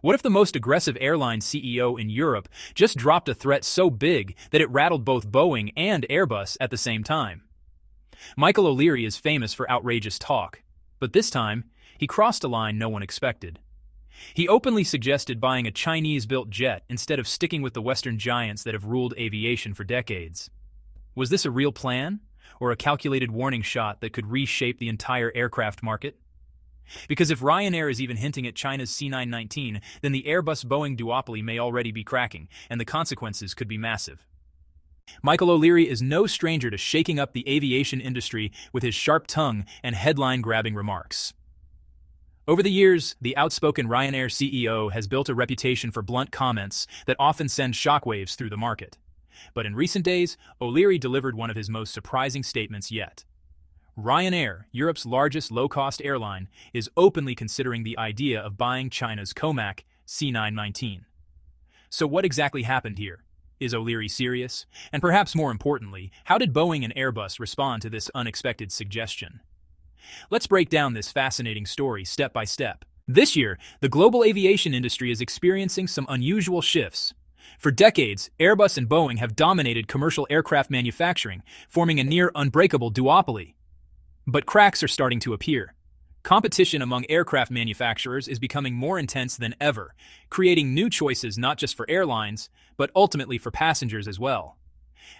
What if the most aggressive airline CEO in Europe just dropped a threat so big that it rattled both Boeing and Airbus at the same time? Michael O'Leary is famous for outrageous talk, but this time, he crossed a line no one expected. He openly suggested buying a Chinese-built jet instead of sticking with the Western giants that have ruled aviation for decades. Was this a real plan, or a calculated warning shot that could reshape the entire aircraft market? Because if Ryanair is even hinting at China's C919, then the Airbus-Boeing Duopoly may already be cracking, and the consequences could be massive. Michael O'Leary is no stranger to shaking up the aviation industry with his sharp tongue and headline-grabbing remarks. Over the years, the outspoken Ryanair CEO has built a reputation for blunt comments that often send shockwaves through the market. But in recent days, O'Leary delivered one of his most surprising statements yet. Ryanair, Europe's largest low-cost airline, is openly considering the idea of buying China's COMAC C919. So what exactly happened here? Is O'Leary serious? And perhaps more importantly, how did Boeing and Airbus respond to this unexpected suggestion? Let's break down this fascinating story step by step. This year, the global aviation industry is experiencing some unusual shifts. For decades, Airbus and Boeing have dominated commercial aircraft manufacturing, forming a near-unbreakable duopoly. But cracks are starting to appear. Competition among aircraft manufacturers is becoming more intense than ever, creating new choices not just for airlines, but ultimately for passengers as well.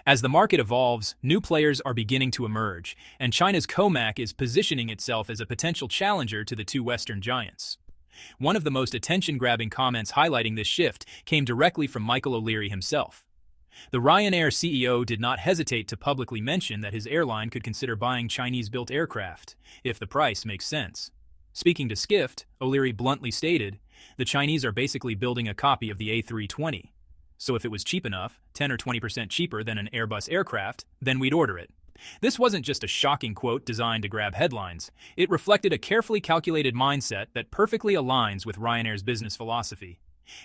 As the market evolves, new players are beginning to emerge, and China's COMAC is positioning itself as a potential challenger to the two Western giants. One of the most attention-grabbing comments highlighting this shift came directly from Michael O'Leary himself. The Ryanair CEO did not hesitate to publicly mention that his airline could consider buying Chinese-built aircraft, if the price makes sense. Speaking to Skift, O'Leary bluntly stated, "The Chinese are basically building a copy of the A320. So if it was cheap enough, 10 or 20% cheaper than an Airbus aircraft, then we'd order it." This wasn't just a shocking quote designed to grab headlines. It reflected a carefully calculated mindset that perfectly aligns with Ryanair's business philosophy.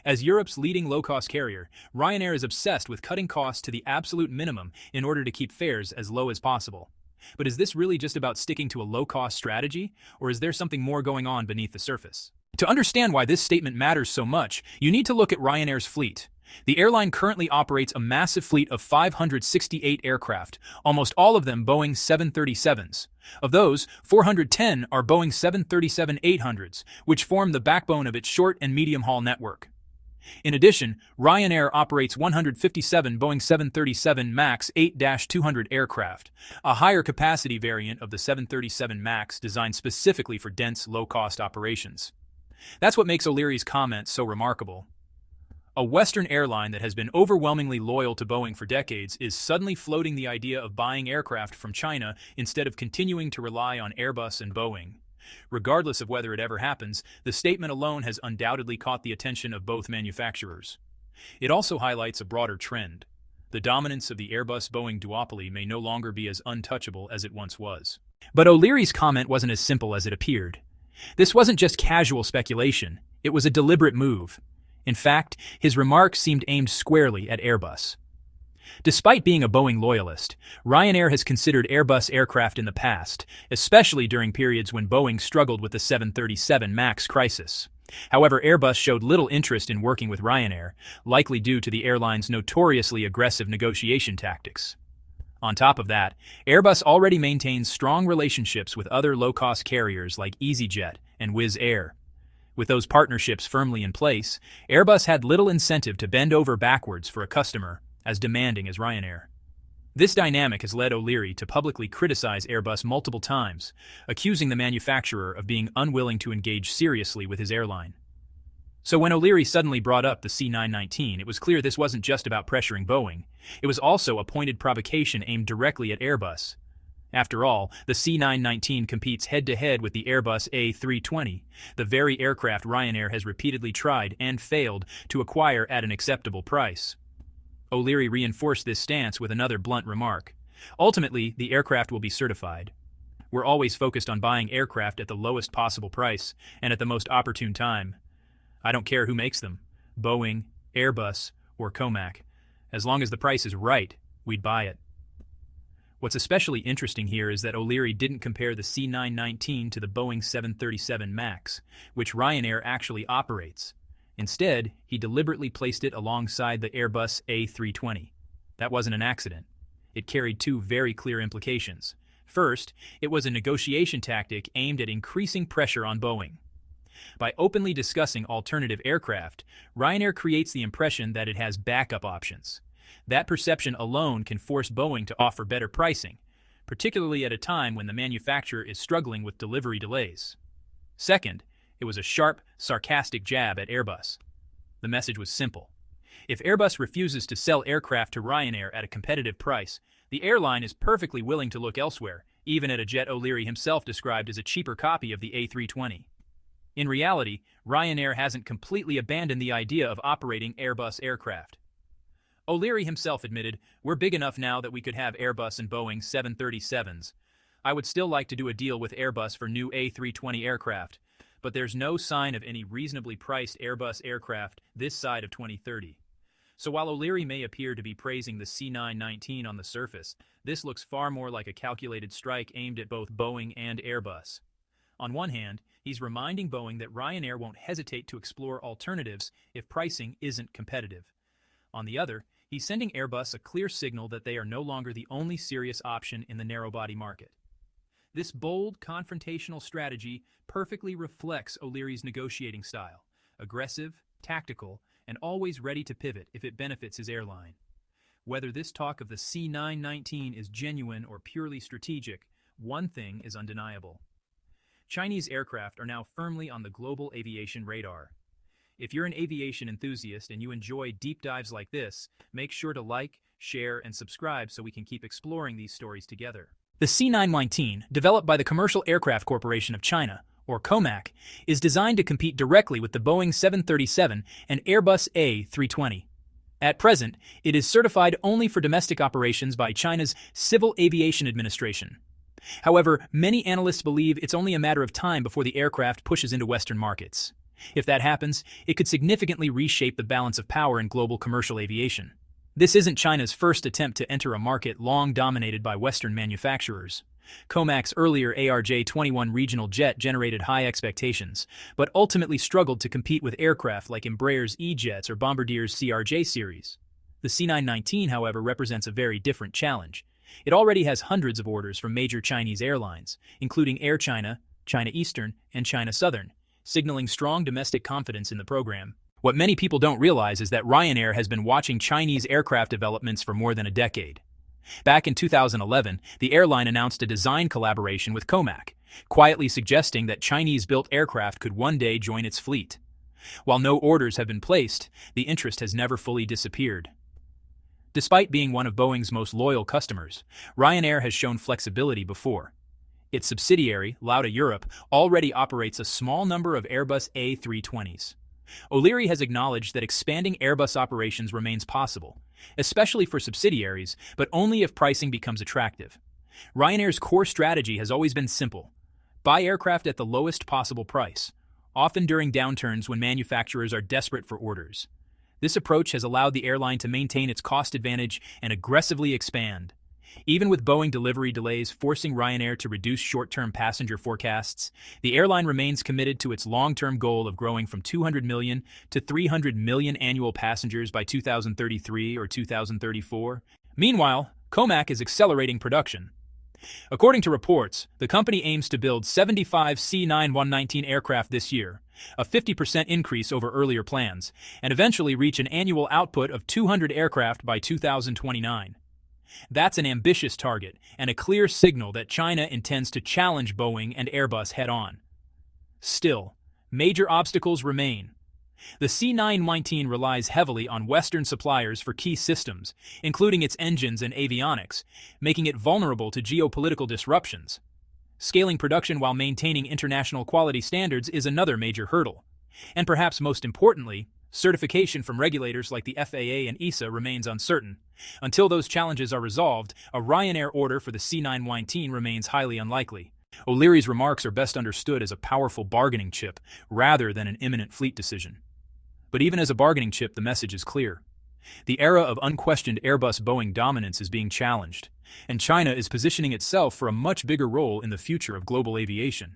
As Europe's leading low-cost carrier, Ryanair is obsessed with cutting costs to the absolute minimum in order to keep fares as low as possible. But is this really just about sticking to a low-cost strategy, or is there something more going on beneath the surface? To understand why this statement matters so much, you need to look at Ryanair's fleet. The airline currently operates a massive fleet of 568 aircraft, almost all of them Boeing 737s. Of those, 410 are Boeing 737-800s, which form the backbone of its short and medium-haul network. In addition, Ryanair operates 157 Boeing 737 MAX 8-200 aircraft, a higher-capacity variant of the 737 MAX designed specifically for dense, low-cost operations. That's what makes O'Leary's comment so remarkable. A Western airline that has been overwhelmingly loyal to Boeing for decades is suddenly floating the idea of buying aircraft from China instead of continuing to rely on Airbus and Boeing. Regardless of whether it ever happens, the statement alone has undoubtedly caught the attention of both manufacturers. It also highlights a broader trend. The dominance of the Airbus-Boeing duopoly may no longer be as untouchable as it once was. But O'Leary's comment wasn't as simple as it appeared. This wasn't just casual speculation, it was a deliberate move. In fact, his remarks seemed aimed squarely at Airbus. Despite being a Boeing loyalist, Ryanair has considered Airbus aircraft in the past, especially during periods when Boeing struggled with the 737 MAX crisis. However, Airbus showed little interest in working with Ryanair, likely due to the airline's notoriously aggressive negotiation tactics. On top of that, Airbus already maintains strong relationships with other low-cost carriers like EasyJet and Wizz Air. With those partnerships firmly in place, Airbus had little incentive to bend over backwards for a customer as demanding as Ryanair. This dynamic has led O'Leary to publicly criticize Airbus multiple times, accusing the manufacturer of being unwilling to engage seriously with his airline. So when O'Leary suddenly brought up the C919, it was clear this wasn't just about pressuring Boeing. It was also a pointed provocation aimed directly at Airbus. After all, the C919 competes head-to-head with the Airbus A320, the very aircraft Ryanair has repeatedly tried and failed to acquire at an acceptable price. O'Leary reinforced this stance with another blunt remark. Ultimately, the aircraft will be certified. We're always focused on buying aircraft at the lowest possible price and at the most opportune time. I don't care who makes them, Boeing, Airbus, or COMAC. As long as the price is right, we'd buy it. What's especially interesting here is that O'Leary didn't compare the C919 to the Boeing 737 MAX, which Ryanair actually operates. Instead, he deliberately placed it alongside the Airbus A320. That wasn't an accident. It carried two very clear implications. First, it was a negotiation tactic aimed at increasing pressure on Boeing. By openly discussing alternative aircraft, Ryanair creates the impression that it has backup options. That perception alone can force Boeing to offer better pricing, particularly at a time when the manufacturer is struggling with delivery delays. Second, it was a sharp, sarcastic jab at Airbus. The message was simple. If Airbus refuses to sell aircraft to Ryanair at a competitive price, the airline is perfectly willing to look elsewhere, even at a jet O'Leary himself described as a cheaper copy of the A320. In reality, Ryanair hasn't completely abandoned the idea of operating Airbus aircraft. O'Leary himself admitted, "We're big enough now that we could have Airbus and Boeing 737s. I would still like to do a deal with Airbus for new A320 aircraft, but there's no sign of any reasonably priced Airbus aircraft this side of 2030. So while O'Leary may appear to be praising the C919 on the surface, this looks far more like a calculated strike aimed at both Boeing and Airbus. On one hand, he's reminding Boeing that Ryanair won't hesitate to explore alternatives if pricing isn't competitive. On the other, he's sending Airbus a clear signal that they are no longer the only serious option in the narrow-body market. This bold, confrontational strategy perfectly reflects O'Leary's negotiating style: aggressive, tactical, and always ready to pivot if it benefits his airline. Whether this talk of the C919 is genuine or purely strategic, one thing is undeniable. Chinese aircraft are now firmly on the global aviation radar. If you're an aviation enthusiast and you enjoy deep dives like this, make sure to like, share, and subscribe so we can keep exploring these stories together. The C919, developed by the Commercial Aircraft Corporation of China, or COMAC, is designed to compete directly with the Boeing 737 and Airbus A320. At present, it is certified only for domestic operations by China's Civil Aviation Administration. However, many analysts believe it's only a matter of time before the aircraft pushes into Western markets. If that happens, it could significantly reshape the balance of power in global commercial aviation. This isn't China's first attempt to enter a market long dominated by Western manufacturers. COMAC's earlier ARJ-21 regional jet generated high expectations, but ultimately struggled to compete with aircraft like Embraer's E-Jets or Bombardier's CRJ series. The C919, however, represents a very different challenge. It already has hundreds of orders from major Chinese airlines, including Air China, China Eastern, and China Southern, signaling strong domestic confidence in the program. What many people don't realize is that Ryanair has been watching Chinese aircraft developments for more than a decade. Back in 2011, the airline announced a design collaboration with COMAC, quietly suggesting that Chinese-built aircraft could one day join its fleet. While no orders have been placed, the interest has never fully disappeared. Despite being one of Boeing's most loyal customers, Ryanair has shown flexibility before. Its subsidiary, Lauda Europe, already operates a small number of Airbus A320s. O'Leary has acknowledged that expanding Airbus operations remains possible, especially for subsidiaries, but only if pricing becomes attractive. Ryanair's core strategy has always been simple: buy aircraft at the lowest possible price, often during downturns when manufacturers are desperate for orders. This approach has allowed the airline to maintain its cost advantage and aggressively expand. Even with Boeing delivery delays forcing Ryanair to reduce short-term passenger forecasts, the airline remains committed to its long-term goal of growing from 200 million to 300 million annual passengers by 2033 or 2034. Meanwhile, COMAC is accelerating production. According to reports, the company aims to build 75 C919 aircraft this year, a 50% increase over earlier plans, and eventually reach an annual output of 200 aircraft by 2029. That's an ambitious target and a clear signal that China intends to challenge Boeing and Airbus head-on. Still, major obstacles remain. The C919 relies heavily on Western suppliers for key systems, including its engines and avionics, making it vulnerable to geopolitical disruptions. Scaling production while maintaining international quality standards is another major hurdle. And perhaps most importantly, certification from regulators like the FAA and EASA remains uncertain. Until those challenges are resolved, a Ryanair order for the C919 remains highly unlikely. O'Leary's remarks are best understood as a powerful bargaining chip rather than an imminent fleet decision. But even as a bargaining chip, the message is clear. The era of unquestioned Airbus-Boeing dominance is being challenged, and China is positioning itself for a much bigger role in the future of global aviation.